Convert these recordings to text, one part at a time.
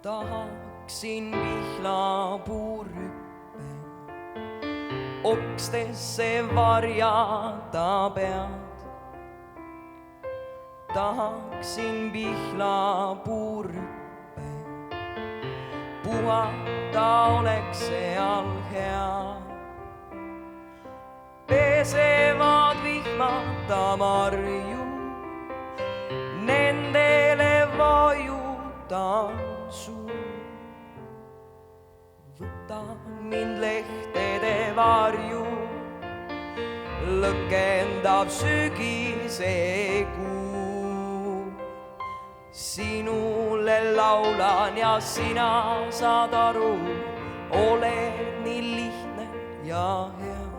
Tahaksin vihlapuurüppe okstesse varjata pead. Tahaksin vihlapuurüppe, puhata oleks seal hea. Pesevad vihmata marju, nendele vajutan suu. Võta mind lehtede varju, lõkendab sügise kuu. Sinule laulan ja sina saad aru, oled nii lihtne ja hea.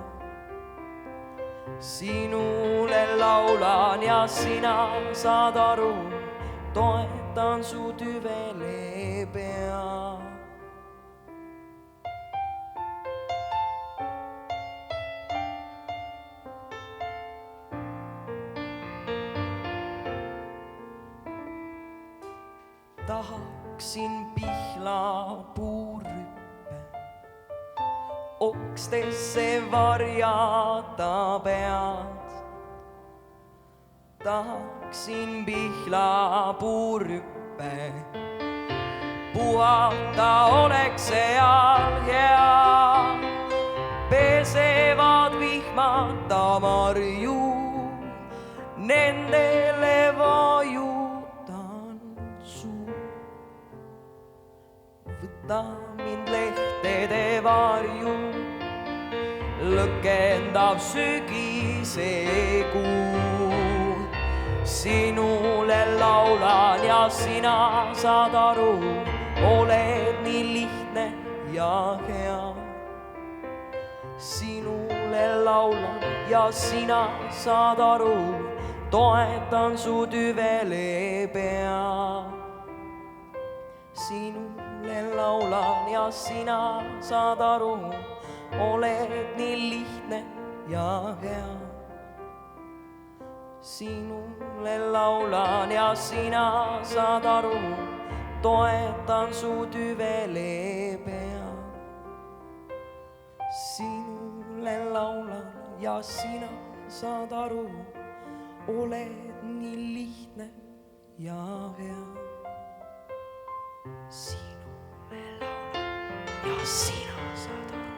Sinule laulan ja sina saad aru, toetan su tüvele pea. Tahaksin pihlapuurüppe okstesse varjata pead. Tahaksin pihlapuurüppe, puhata oleks seal hea. Pesevad vihmata marju, nendele vajutan suu. Võta mind lehtede varju, lõkendab sügise kuu. Sinule laulan ja sina saad aru, oled nii lihtne ja hea. Sinule laulan ja sina saad aru, toetan su tüvele pea. Sinule laulan ja sina saad aru, oled nii lihtne ja hea. Sinule laulan ja sina saad aru, toetan su tüvele pea. Sinule laulan ja sina saad aru, oled nii lihtne ja hea. Sinule laulan ja sina saad aru.